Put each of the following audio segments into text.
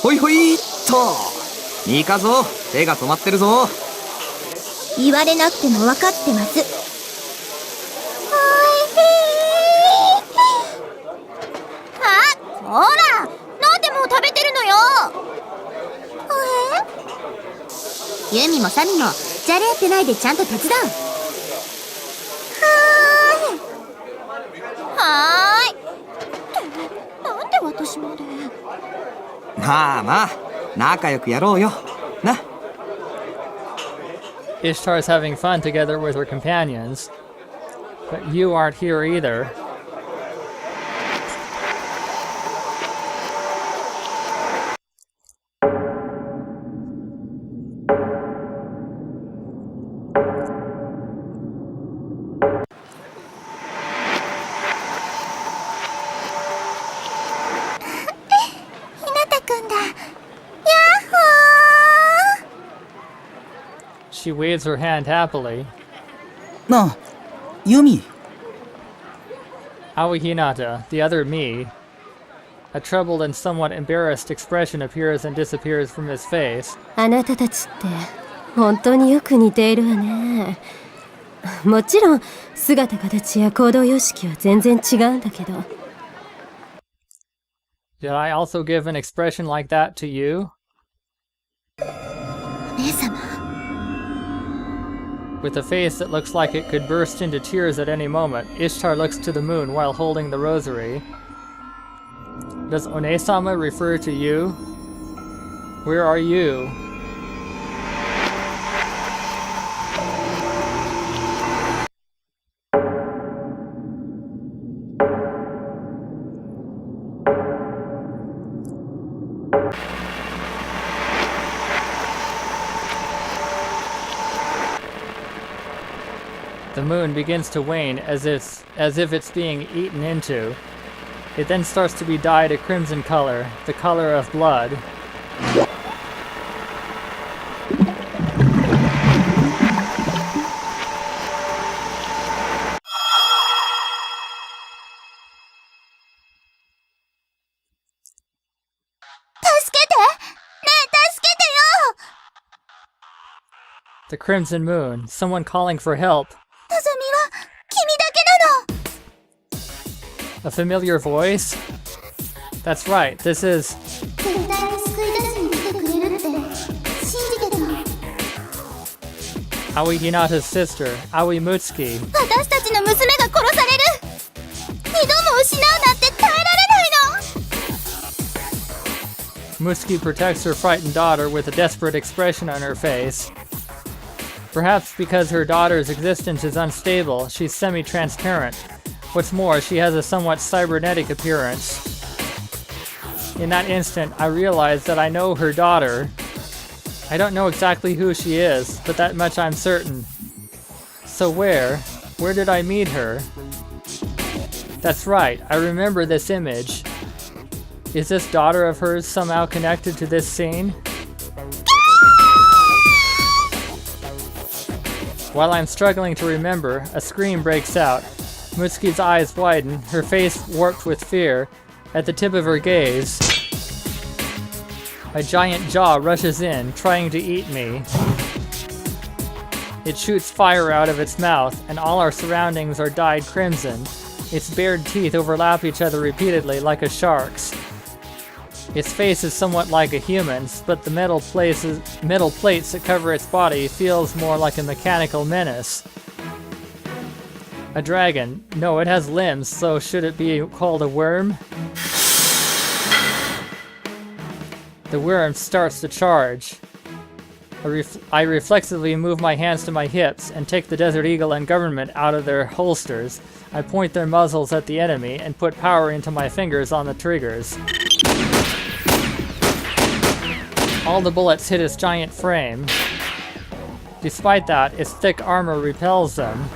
ほいほいっと。いいかぞ、手が止まってるぞ。言われなくても分かってます。あ、ほら、なんでもう食べてるのよ。ユミもサミもじゃれ合ってないでちゃんと手伝う。はーい。なんで私まで。まあまあ、仲良くやろうよ。な。Ishtar is having fun together with her companions, but you aren't here either. She waves her hand happily. なあ、ユミ。 Aoi Hinata, the other me. A troubled and somewhat embarrassed expression appears and disappears from his face. あなたたちって本当によく似ているわね。もちろん姿形や行動様式は全然違うんだけど。Did I also give an expression like that to you? お姉様。 With a face that looks like it could burst into tears at any moment, Ishtar looks to the moon while holding the rosary. Does onee-sama refer to you? Where are you? The moon begins to wane as if it's being eaten into. It then starts to be dyed a crimson color, the color of blood. The crimson moon, someone calling for help. A familiar voice? That's right, this is... Aoi Hinata's sister, Aoi Mutsuki. Mutsuki protects her frightened daughter with a desperate expression on her face. Perhaps because her daughter's existence is unstable, she's semi-transparent. What's more, she has a somewhat cybernetic appearance. In that instant, I realize that I know her daughter. I don't know exactly who she is, but that much I'm certain. So where did I meet her? That's right, I remember this image. Is this daughter of hers somehow connected to this scene? While I'm struggling to remember, a scream breaks out. Mutsuki's eyes widen, her face warped with fear. At the tip of her gaze, a giant jaw rushes in, trying to eat me. It shoots fire out of its mouth, and all our surroundings are dyed crimson. Its bared teeth overlap each other repeatedly like a shark's. Its face is somewhat like a human's, but the metal plates that cover its body feels more like a mechanical menace. A dragon. No, it has limbs, so should it be called a worm? The worm starts to charge. I reflexively move my hands to my hips and take the Desert Eagle and government out of their holsters. I point their muzzles at the enemy and put power into my fingers on the triggers. All the bullets hit its giant frame. Despite that, its thick armor repels them.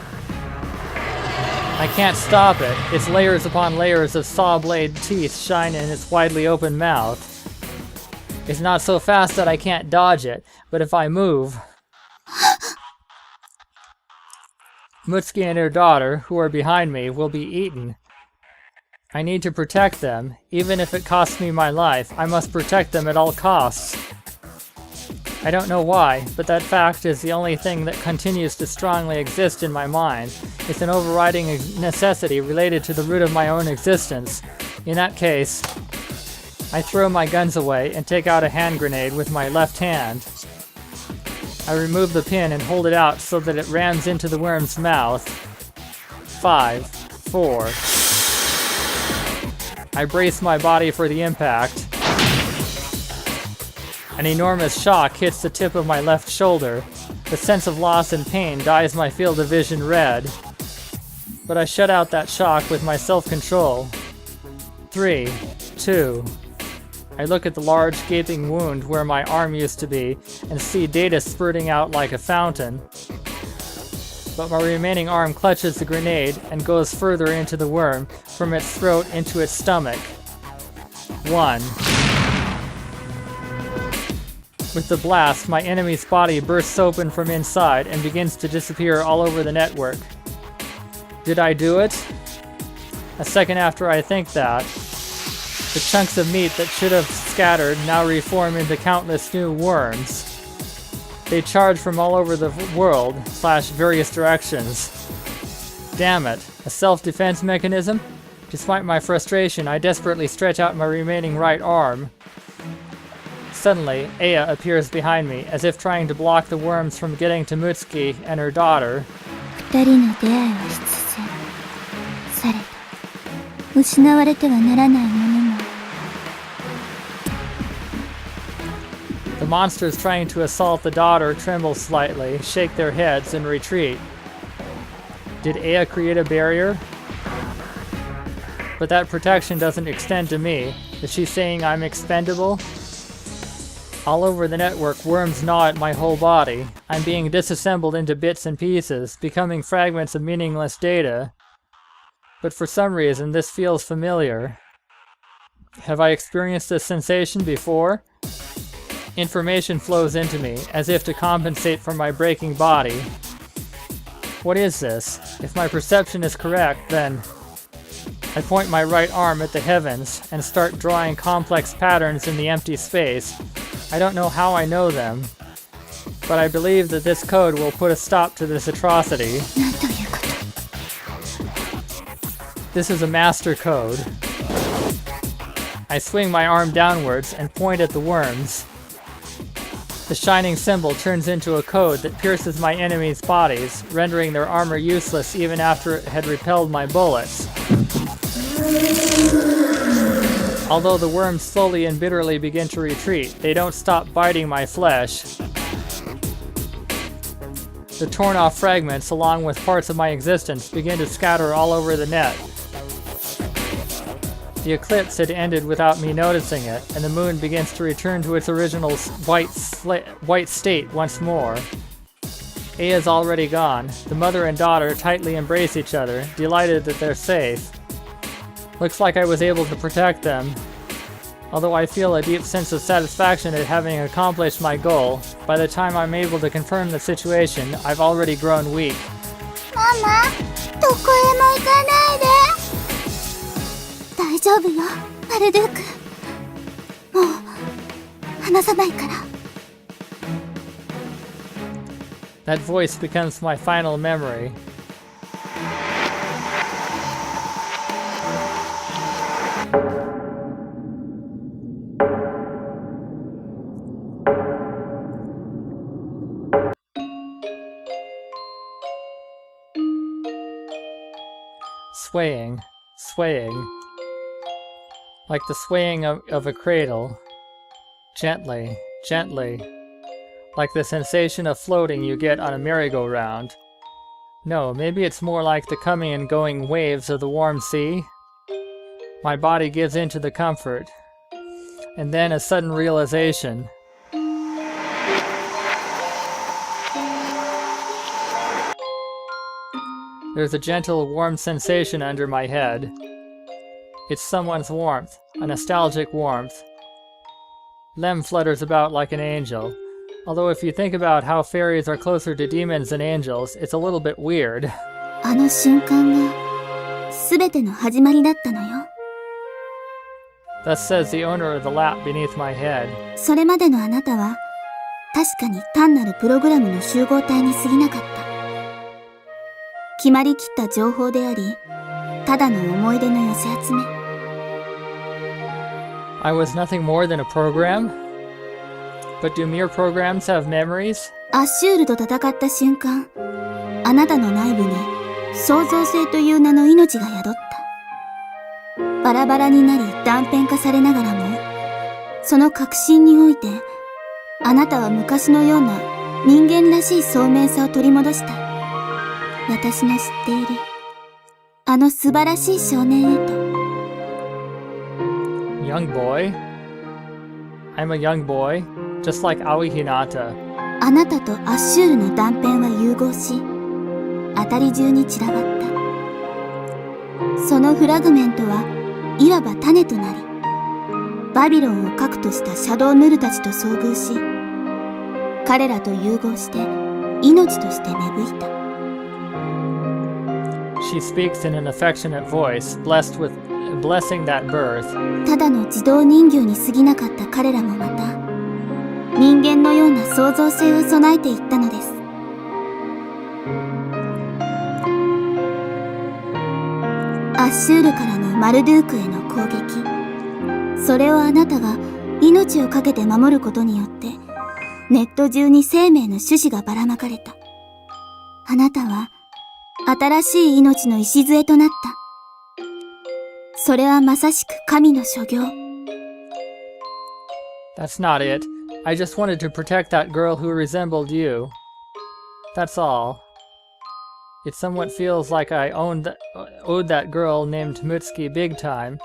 I can't stop it. Its layers upon layers of saw blade teeth shine in its widely open mouth. It's not so fast that I can't dodge it, but if I move... Mutsuki and her daughter, who are behind me, will be eaten. I need to protect them. Even if it costs me my life, I must protect them at all costs. I don't know why, but that fact is the only thing that continues to strongly exist in my mind. It's an overriding necessity related to the root of my own existence. In that case, I throw my guns away and take out a hand grenade with my left hand. I remove the pin and hold it out so that it rams into the worm's mouth. 5, 4. I brace my body for the impact. An enormous shock hits the tip of my left shoulder. The sense of loss and pain dyes my field of vision red. But I shut out that shock with my self-control. 3, 2. I look at the large gaping wound where my arm used to be and see data spurting out like a fountain. But my remaining arm clutches the grenade and goes further into the worm, from its throat into its stomach. 1. With the blast, my enemy's body bursts open from inside and begins to disappear all over the network. Did I do it? A second after I think that, the chunks of meat that should have scattered now reform into countless new worms. They charge from all over the world, / various directions. Damn it, a self-defense mechanism? Despite my frustration, I desperately stretch out my remaining right arm. Suddenly, Aya appears behind me, as if trying to block the worms from getting to Mutsuki and her daughter. 二人の出会いは必然。されど、失われてはならないものも。The monsters trying to assault the daughter tremble slightly, shake their heads, and retreat. Did Aya create a barrier? But that protection doesn't extend to me. Is she saying I'm expendable? All over the network, worms gnaw at my whole body. I'm being disassembled into bits and pieces, becoming fragments of meaningless data. But for some reason, this feels familiar. Have I experienced this sensation before? Information flows into me, as if to compensate for my breaking body. What is this? If my perception is correct, then I point my right arm at the heavens and start drawing complex patterns in the empty space. I don't know how I know them, but I believe that this code will put a stop to this atrocity. This is a master code. I swing my arm downwards and point at the worms. The shining symbol turns into a code that pierces my enemies' bodies, rendering their armor useless even after it had repelled my bullets. Although the worms slowly and bitterly begin to retreat, they don't stop biting my flesh. The torn off fragments, along with parts of my existence, begin to scatter all over the net. The eclipse had ended without me noticing it, and the moon begins to return to its original white state once more. Aya's already gone. The mother and daughter tightly embrace each other, delighted that they're safe. Looks like I was able to protect them. Although I feel a deep sense of satisfaction at having accomplished my goal, by the time I'm able to confirm the situation, I've already grown weak. ママ、どこへも行かないで。大丈夫よ、バルドゥーク。もう離さないから。That voice becomes my final memory. Swaying, swaying, like the swaying of a cradle, gently, gently, like the sensation of floating you get on a merry-go-round. No, maybe it's more like the coming and going waves of the warm sea. My body gives in to the comfort, and then a sudden realization. There's a gentle, warm sensation under my head. It's someone's warmth, a nostalgic warmth. Lem flutters about like an angel. Although if you think about how fairies are closer to demons than angels, it's a little bit weird. あの瞬間が全ての始まりだったのよ。Thus says the owner of the lap beneath my head. それまでのあなたは確かに単なるプログラムの集合体に過ぎなかった。決まりきった情報であり、ただの思い出の寄せ集め。I was nothing more than a program? But do mere programs have memories? アッシュールと戦った瞬間、あなたの内部に創造性という名の命が宿った。バラバラになり断片化されながらも、その核心において、あなたは昔のような人間らしい聡明さを取り戻した。私の知っている、あの素晴らしい少年へと。Young boy? I'm a young boy, just like Aoi Hinata. あなたとアッシュールの断片は融合し、あたり中に散らばった。そのフラグメントはいわば種となり、バビロンを核としたシャドウヌルたちと遭遇し、彼らと融合して命として芽吹いた。She speaks in an affectionate voice, blessing that birth. ただの自動人形に過ぎなかった彼らもまた、人間のような創造性を備えていったのです。アッシュールからのマルドゥークへの攻撃、それをあなたが命を懸けて守ることによって、ネット中に生命の種子がばらまかれた。あなたは新しい命の礎となった。それはまさしく神の所業。That's not it. I just wanted to protect that girl who resembled you. That's all. It somewhat feels like I owed that girl named Mutsuki big time.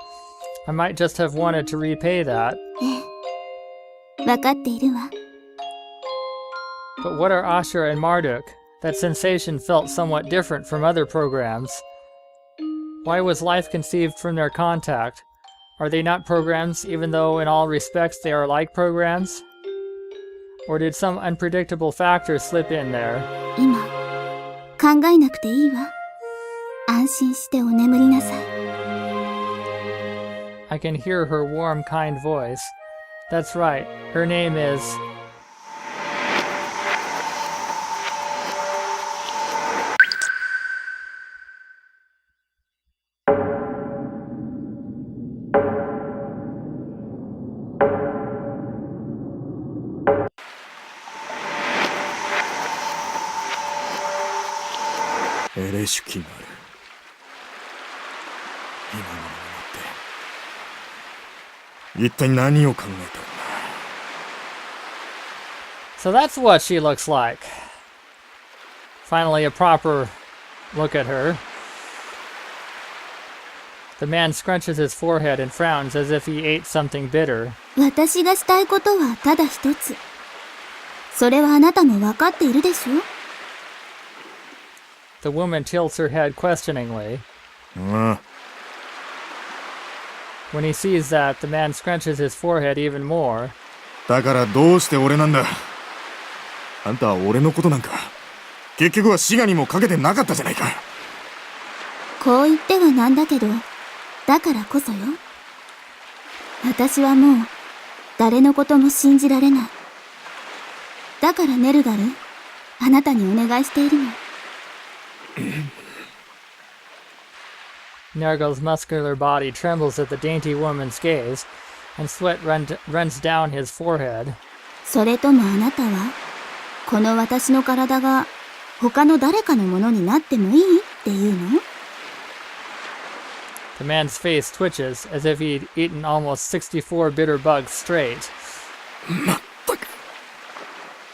I might just have wanted to repay that. ええ、わかっているわ。But what are Ashura and Marduk? That sensation felt somewhat different from other programs. Why was life conceived from their contact? Are they not programs even though in all respects they are like programs? Or did some unpredictable factor slip in there? 今、考えなくていいわ。安心してお眠りなさい。I can hear her warm, kind voice. That's right, her name is... Ereshkigal。今のものって一体何を考えたんだ。 So that's what she looks like. Finally, a proper look at her. The man scrunches his forehead and frowns as if he ate something bitter. 私がしたいことはただ一つ。それはあなたも分かっているでしょ？ The woman tilts her head questioningly. ああ、 When he sees that, the man scrunches his forehead even more. だからどうして俺なんだ。あんたは俺のことなんか結局は滋賀にもかけてなかったじゃないか。こう言ってはなんだけど、だからこそよ。私はもう誰のことも信じられない。だからネルガル、あなたにお願いしているの。Nergal's muscular body trembles at the dainty woman's gaze, and sweat runs down his forehead. それともあなたは、この私の体が他の誰かのものになってもいいっていうの？ The man's face twitches as if he'd eaten almost 64 bitter bugs straight. まったく、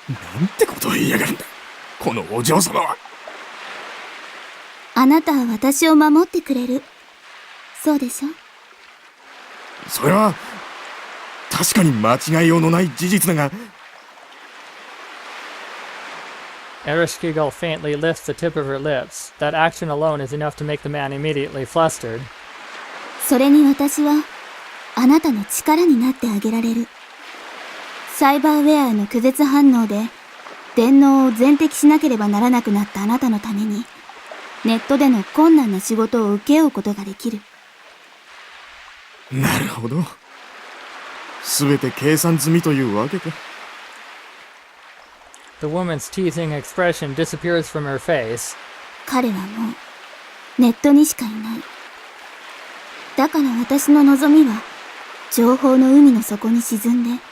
なんてことを言いやがるんだ、このお嬢様は。あなたは私を守ってくれる。そうでしょ？それは確かに間違いようのない事実だが。 Ereshkigal faintly lifts the tip of her lips. That action alone is enough to make the man immediately flustered. それに私はあなたの力になってあげられる。サイバーウェアの拒絶反応で電脳を全摘しなければならなくなったあなたのために、ネットでの困難な仕事を請け負うことができる。なるほど、全て計算済みというわけか。The woman's teasing expression disappears from her face. 彼はもうネットにしかいない。だから私の望みは情報の海の底に沈んで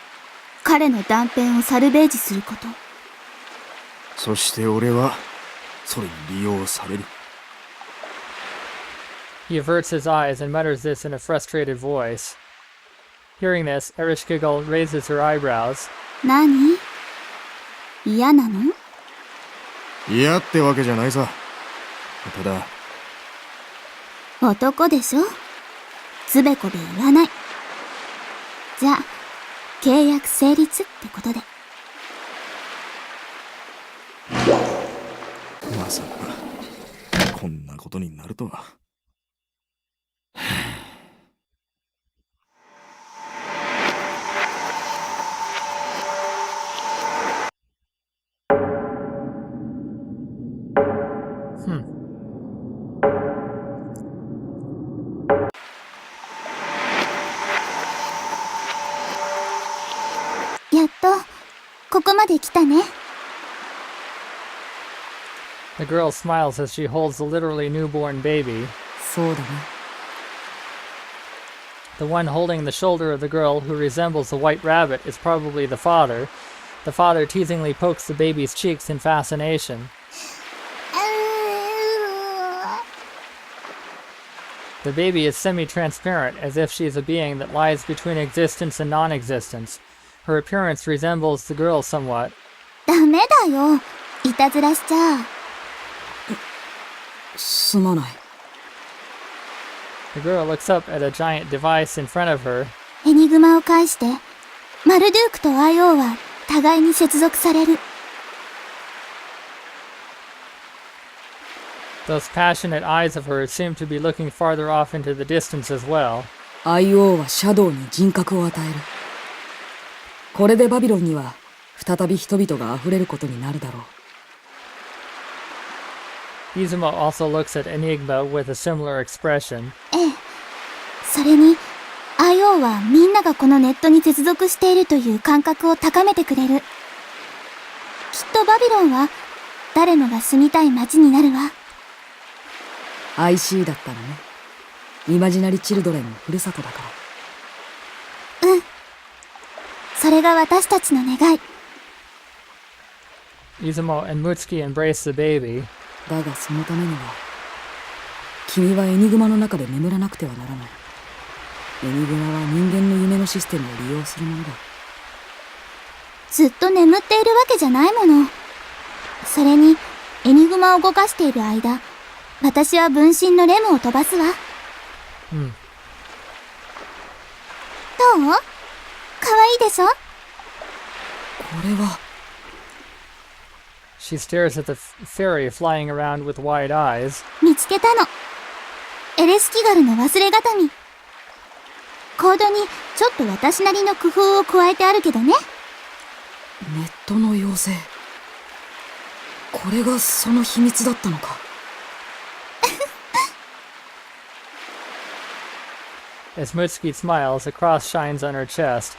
彼の断片をサルベージすること。そして俺はそれに利用される。He averts his eyes and mutters this in a frustrated voice. Hearing this, Ereshkigal raises her eyebrows. 何？嫌なの？嫌ってわけじゃないさ。ただ男でしょ？つべこべ言わない。じゃあ契約成立ってことで。まさかこんなことになるとは。やっとここまで来たね。The girl smiles as she holds the literally newborn baby. そうだね。The one holding the shoulder of the girl who resembles the white rabbit is probably the father. The father teasingly pokes the baby's cheeks in fascination. The baby is semi-transparent, as if she is a being that lies between existence and non-existence. Her appearance resembles the girl somewhat. ダメだよ。いたずらしちゃ。すまない。The girl looks up at a giant device in front of her. エニグマを介してマルドゥークと AIO は互いに接続される。Those passionate eyes of hers seem to be looking farther off into the distance as well. AIO はシャドウに人格を与える。これでバビロンには再び人々が溢れることになるだろう。Izumo also looks at Enigma with a similar expression. ええ。それに AIO はみんながこのネットに接続しているという感覚を高めてくれる。きっとバビロンは誰もが住みたい街になるわ。IC だったのね。イマジナリチルドレンのふるさとだから。うん。それが私たちの願い。Izumo and Mutsuki embrace the baby. だがそのためには君はエニグマの中で眠らなくてはならない。エニグマは人間の夢のシステムを利用するものだ。ずっと眠っているわけじゃないもの。それにエニグマを動かしている間、私は分身のレムを飛ばすわ。どう？可愛いでしょ？これは。She stares at the fairy flying around with wide eyes. 見つけたの。エレスキガルの忘れがたみ。コードにちょっと私なりの工夫を加えてあるけどね。ネットの妖精。これがその秘密だったのか。As Mutsuki smiles, a cross shines on her chest.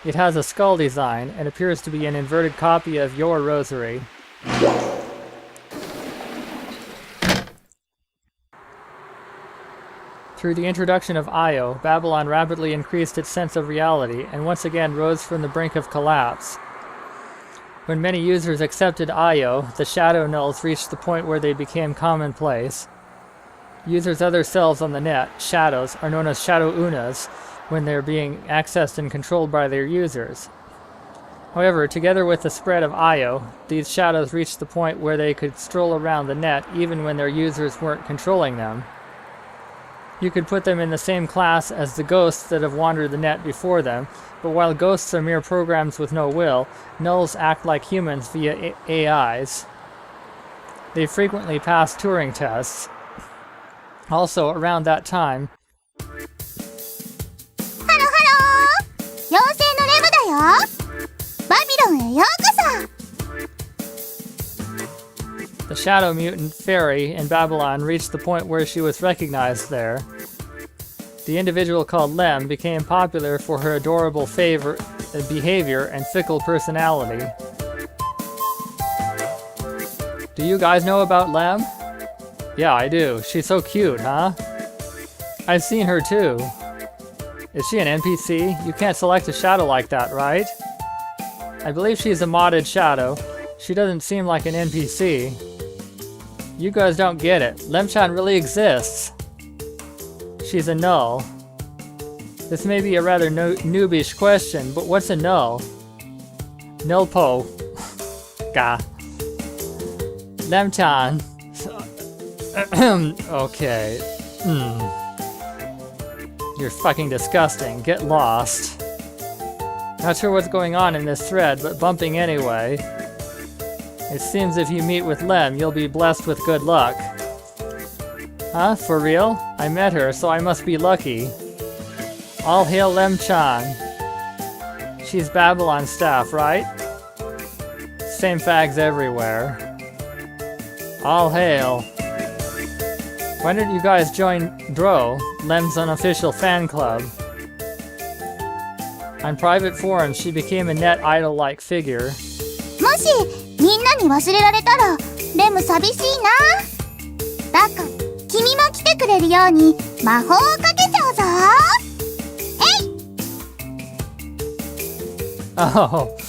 It has a skull design and appears to be an inverted copy of your rosary. Through the introduction of AIO, Babylon rapidly increased its sense of reality and once again rose from the brink of collapse. When many users accepted AIO, the Shadow Nulls reached the point where they became commonplace. Users' other selves on the net, shadows, are known as Shadow Unas when they're being accessed and controlled by their users. However, together with the spread of AIO, these shadows reached the point where they could stroll around the net even when their users weren't controlling them. You could put them in the same class as the ghosts that have wandered the net before them, but while ghosts are mere programs with no will, nulls act like humans via AIs. They frequently pass Turing tests. Also, around that time, ハロハロー！妖精のレムだよ！バビロンへようこそ！ the shadow mutant fairy in Babylon reached the point where she was recognized there. The individual called Lem became popular for her adorable behavior and fickle personality. Do you guys know about Lem? Yeah, I do. She's so cute, huh? I've seen her too. Is she an NPC? You can't select a shadow like that, right? I believe she's a modded shadow. She doesn't seem like an NPC. You guys don't get it. Lemchan really exists. She's a null. This may be a rather noobish question, but what's a null? Nulpo. Gah. Lemchan. Okay. You're fucking disgusting. Get lost. Not sure what's going on in this thread, but bumping anyway. It seems if you meet with Lem, you'll be blessed with good luck. Huh? For real? I met her, so I must be lucky. All hail Lemchan. She's Babylon staff, right? Same fags everywhere. All hail. Why don't you guys join Dro, Lem's unofficial fan club? On private forums, she became a net idol-like figure. もしみんなに忘れられたらレム寂しいな。だから君も来てくれるように魔法をかけちゃうぞ。Oh.「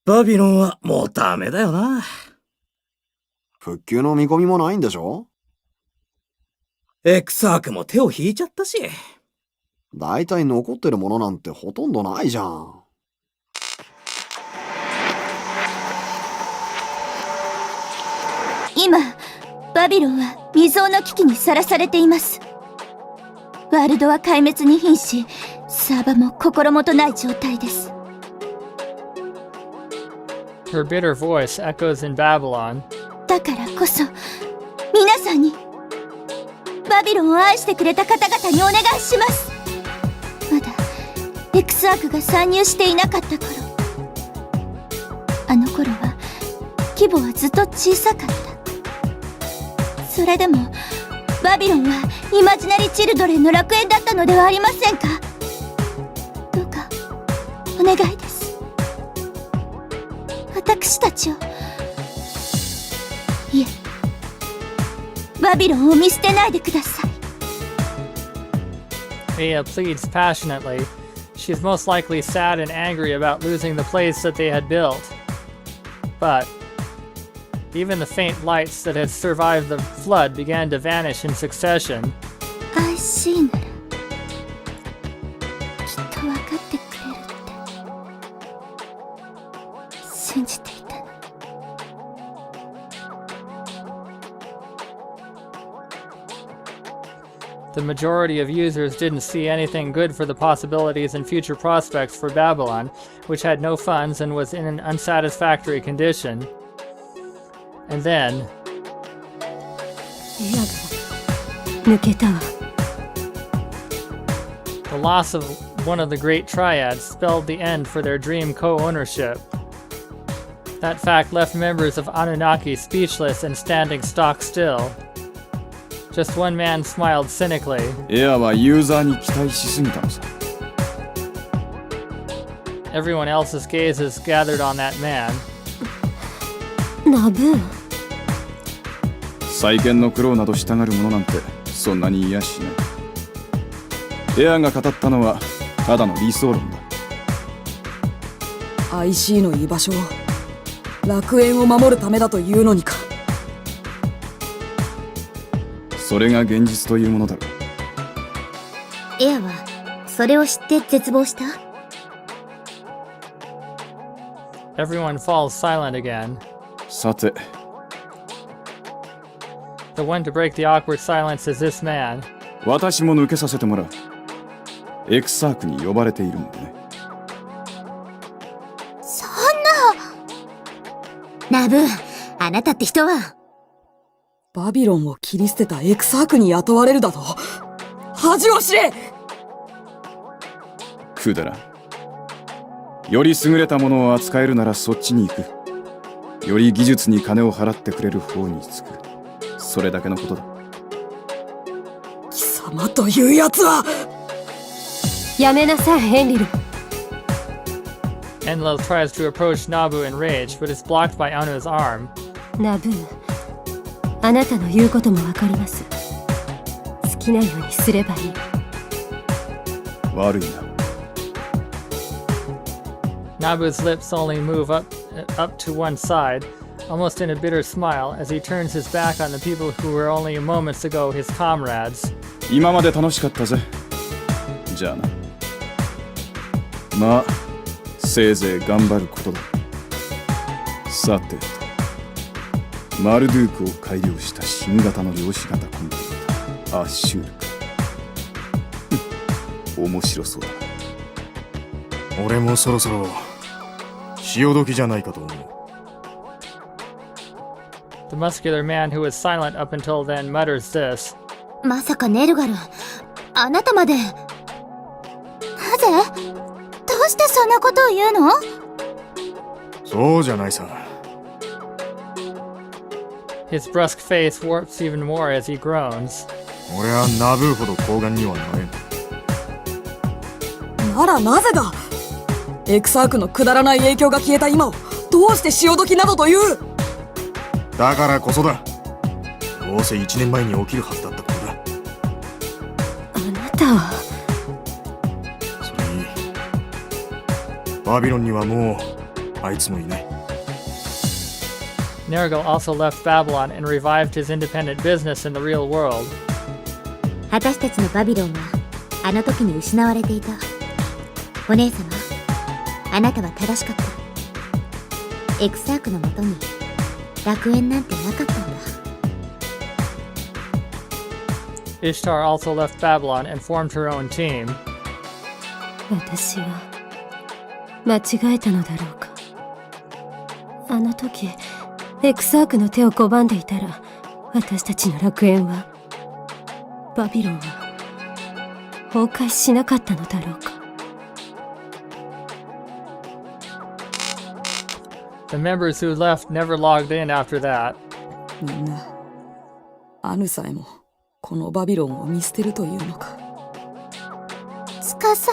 バビロンはもうダメだよな。復旧の見込みもないんでしょ？エクサークも手を引いちゃったし。だいたい残ってるものなんてほとんどないじゃん。今バビロンは未曾有の危機にさらされています。ワールドは壊滅に瀕し、サーバも心もとない状態です。Her bitter voice echoes in Babylon. だからこそ皆さんにバビロンを愛してくれた方々にお願いします。まだエクスアークが参入していなかった頃、あの頃は規模はずっと小さかった。それでもバビロンはイマジナリーチルドレンの楽園だったのではありませんか？どうかお願いです。私たちを、いえ、バビロンを見捨てないでください。Aya pleads passionately. She's most likely sad and angry about losing the place that they had built. But even the faint lights that had survived the flood began to vanish in succession. 愛しいならきっと分かってくれるって信じていたの。The majority of users didn't see anything good for the possibilities and future prospects for Babylon, which had no funds and was in an unsatisfactory condition. And then... 抜けたわ。 The loss of one of the great triads spelled the end for their dream co-ownership. That fact left members of Anunnaki speechless and standing stock still. Just one man smiled cynically. エアはユーザーに期待しすぎたのさ。 Everyone else's gazes gathered on that man. ナブー。再建の苦労などしたがる者なんてそんなにいやしない。エアが語ったのはただの理想論だ。 IC の居場所を楽園を守るためだというのにか。それが現実というものだろう。エアはそれを知って絶望した？ Everyone falls silent again. さて。 The one to break the awkward silence is this man. 私も抜けさせてもらう。エクサークに呼ばれているんでね。そんな。ナブー、あなたって人は。バビロンを切り捨てたエクサークに雇われるだと？恥を知れ！くだらん。より優れたものを扱えるならそっちに行く。より技術に金を払ってくれる方につく。それだけのことだ。貴様というやつは。やめなさい、エンリル。Enlil tries to approach Nabu in rage, but is blocked by Anu's arm. ナブー、あなたの言うこともわかります。好きなようにすればいい。悪いな。Nabu's lips only move up to one side, almost in a bitter smile, as he turns his back on the people who were only moments ago his comrades. 今まで楽しかったぜ。じゃあな。まあ、せいぜい頑張ることだ。さてと、マルドゥークを改良した新型の量子型コンピューター、アッシュールか。面白そうだ。俺もそろそろ潮時じゃないかと思う。The muscular man who was silent up until then mutters this. まさかネルガル、あなたまで。なぜ？どうしてそんなことを言うの？そうじゃないさ。His brusque face warps even more as he groans. 俺はナブーほど高顔にはなれん。ならなぜだ。エクサークのくだらない影響が消えた今をどうして潮時などという。だからこそだ。どうせ1年前に起きるはずだったことだ。あなたは。それにバビロンにはもうあいつもいない。Nergal also left Babylon and revived his independent business in the real world. 私たちのバビロンはあの時に失われていた。お姉様、あなたは正しかった。エクサークのもとに楽園なんてなかったんだ。Ishtar also left Babylon and formed her own team. 私は間違えたのだろうか。あの時エクサークの手を拒んでいたら、私たちの楽園は、バビロンは崩壊しなかったのだろうか。The members who left never logged in after that. みんなアヌさえもこのバビロンを見捨てるというのか。司。